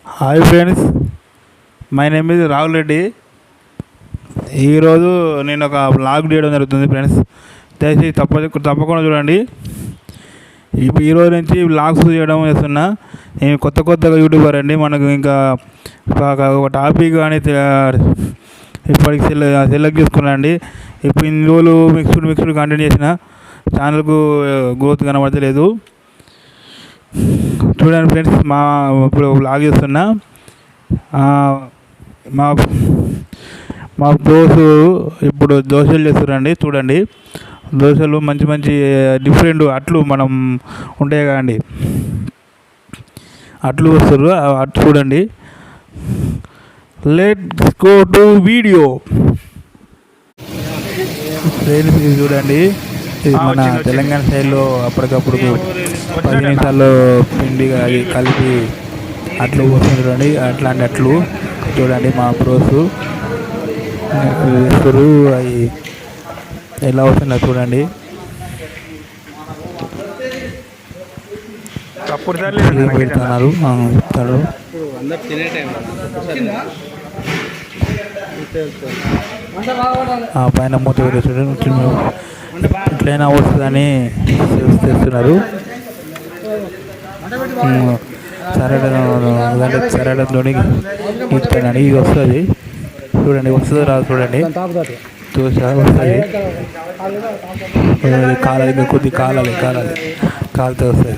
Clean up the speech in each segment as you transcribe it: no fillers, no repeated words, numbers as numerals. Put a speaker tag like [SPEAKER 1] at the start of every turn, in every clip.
[SPEAKER 1] Hi friends, my name is Rahul Reddy. ఈరోజు నేను ఒక వ్లాగ్ చేయడం జరుగుతుంది ఫ్రెండ్స్. దయచేసి తప్పకుండా చూడండి. ఇప్పుడు ఈరోజు నుంచి వ్లాగ్స్ చేయడం చేస్తున్నా. నేను కొత్తగా యూట్యూబర్ అండి. మనకు ఇంకా ఒక టాపిక్ కానీ ఇప్పటికి సెలెక్ట్ చేసుకున్నాండి. ఇప్పుడు ఇన్ని రోజులు మిక్స్డ్ కంటెంట్ చేసిన ఛానల్కు గ్రోత్ కనబడతలేదు. చూడండి ఫ్రెండ్స్, ఇప్పుడు వ్లాగ్ చేస్తున్నా. మా మా బ్రోస్ ఇప్పుడు దోశలు చేస్తున్నారండి. చూడండి, దోశలు మంచి డిఫరెంట్ అట్లు మనం ఉంటాయి కదండి, అట్లు వస్తారు. అట్లు చూడండి. Let's go to video. Friends, ఇది చూడండి, ఇది మన తెలంగాణ స్టైల్లో అప్పటికప్పుడు 10 నిమిషాల్లో పిండి కలిపి అట్లు వస్తుంది చూడండి. అట్లాంటి అట్లు చూడండి మా బ్రోస్ వేస్తారు. అవి ఎలా వస్తుందో చూడండి. పెడుతున్నారు, చెప్తారు. పైన మూత చూడండి, ఇట్లయినా వస్తుందని చేస్తున్నారు. సరడంతో ఇస్తానండి. ఇది వస్తుంది చూడండి, వస్తుందో రాదు చూడండి. దోశ వస్తుంది, కాలాలి, ఇంకా కొద్ది కాలాలి కాలితే వస్తుంది.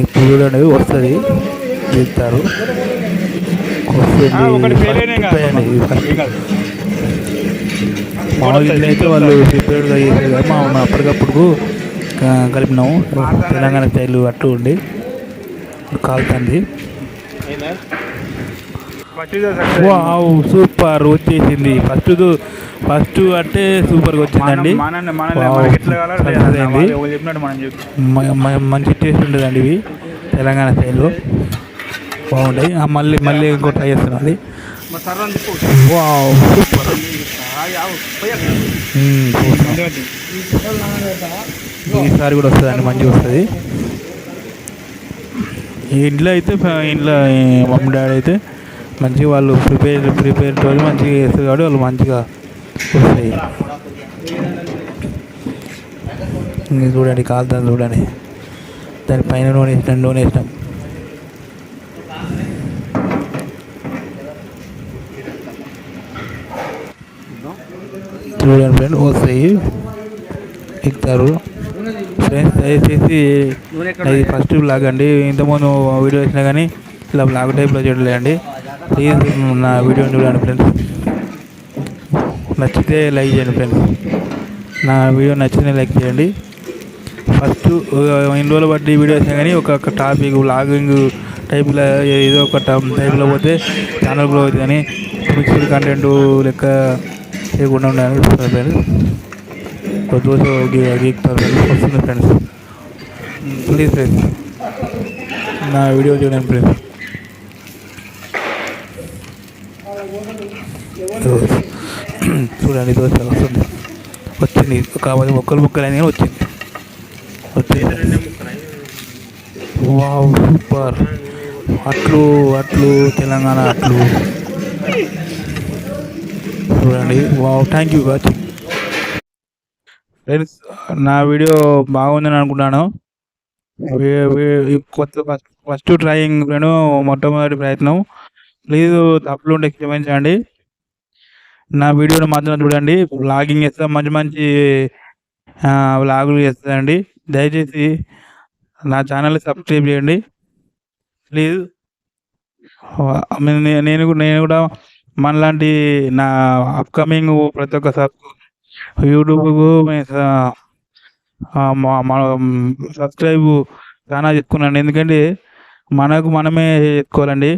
[SPEAKER 1] ఇప్పుడు చూడండి, వస్తుంది, తీస్తారు. మామూలుగా అయితే వాళ్ళు ప్రిపేర్డ్గా చేసేది కదా, మనం అప్పటికప్పుడు కలిపినాము. తెలంగాణ స్టైల్ అట్టు ఉండి కాలుతుంది. సూపర్ వచ్చేసింది. ఫస్ట్ అంటే సూపర్గా వచ్చిందండి. మంచి టేస్ట్ ఉంటుందండి. ఇవి తెలంగాణ స్టైల్లో బాగుంటాయి. మళ్ళీ ఇంకో ట్రై చేస్తున్నాను. సూపర్. ఈసారి కూడా వస్తుందండి, మంచిగా వస్తుంది. ఇంట్లో అయితే మమ్మీ డాడీ అయితే మంచిగా వాళ్ళు ప్రిపేర్ తోటి మంచిగా చేస్తారు కాబట్టి వాళ్ళు మంచిగా వస్తాయి. చూడండి, కాలుతుంది చూడండి. దానిపైన నూనె వేసినాం. చూడండి ఫ్రెండ్, వస్తాయి, ఎక్కుతారు. ఫ్రెండ్స్, దయచేసి అది ఫస్ట్ బ్లాగ్ అండి. ఇంతకుముందు వీడియో వేసినా కానీ ఇలా బ్లాగ్ టైప్లో చూడలేండి. ప్లీజ్ నా వీడియోని చూడండి ఫ్రెండ్స్. నచ్చితే లైక్ చేయండి ఫ్రెండ్స్. నా వీడియో నచ్చితే లైక్ చేయండి. ఫస్ట్ ఇన్ని రోజులు బట్టి వీడియో వేసినా కానీ ఒక టాపిక్ బ్లాగింగ్ టైప్లో ఏదో ఒక టైప్లో పోతే ఛానల్ గ్రో అవుతుంది. కానీ మిక్స్డ్ కంటెంట్ లెక్క చేయకుండా ఉండాలని చూస్తున్నారు ఫ్రెండ్స్. దోశ గీకుతారు ఫ్రెండ్స్, వస్తుంది ఫ్రెండ్స్. ప్లీజ్ ఫ్రెండ్స్, నా వీడియో చూడండి ఫ్రెండ్స్. చూడండి, దోశ వచ్చింది. కాబట్టి ముక్కలు అయినా వచ్చింది. Wow, super. అట్లు తెలంగాణ అట్లు చూడండి. Wow, thank you watching friends. నా వీడియో బాగుందని అనుకుంటాను. ఫస్ట్ ట్రయింగ్ నేను మొట్టమొదటి ప్రయత్నం. ప్లీజ్ తప్పులు ఉంటే క్షమించండి. నా వీడియోని మాత్రం చూడండి. వ్లాగింగ్ చేస్తా, మంచి వ్లాగులు చేస్తానండి. దయచేసి నా ఛానల్ని సబ్స్క్రైబ్ చేయండి ప్లీజ్. నేను కూడా మనలాంటి నా అప్కమింగ్ ప్రతి ఒక్క యూట్యూబ్కు సబ్స్క్రైబ్ చాలా చేసుకున్నాను. ఎందుకంటే మనమే చేసుకోవాలండి.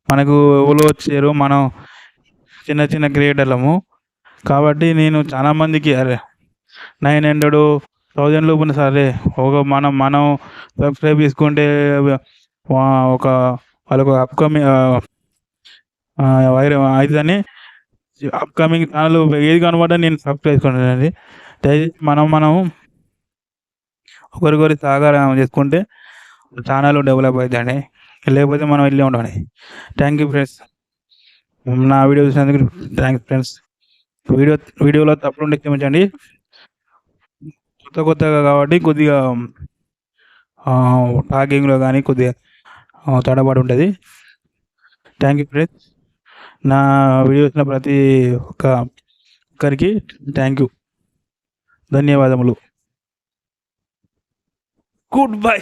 [SPEAKER 1] మనకు ఎవరు వచ్చారు, మనం చిన్న క్రియేటర్లము. కాబట్టి నేను చాలామందికి 900, 1000 లోపు సరే మనం సబ్స్క్రైబ్ చేసుకుంటే ఒక వాళ్ళకు అప్కమింగ్ వైర్ అవుతుందని అప్కమింగ్ ఛానల్ ఏది కనబడ్డా నేను సబ్స్క్రైబ్ చేసుకుంటానండి. దయచేసి మనం ఒకరికొకరి సహకారం చేసుకుంటే ఛానల్ డెవలప్ అవుతుందండి. లేకపోతే మనం వెళ్ళి ఉండాలి. Thank you friends. నా వీడియో చూసినందుకు థ్యాంక్స్ ఫ్రెండ్స్. వీడియోలో తప్పులుంటే క్షమించండి. కొత్తగా కాబట్టి కొద్దిగా టాకింగ్లో కానీ కొద్దిగా తడబడి ఉంటుంది. Thank you friends. నా వీడియో వచ్చిన ప్రతి ఒక్కరికి థ్యాంక్ యూ, ధన్యవాదములు. Good bye.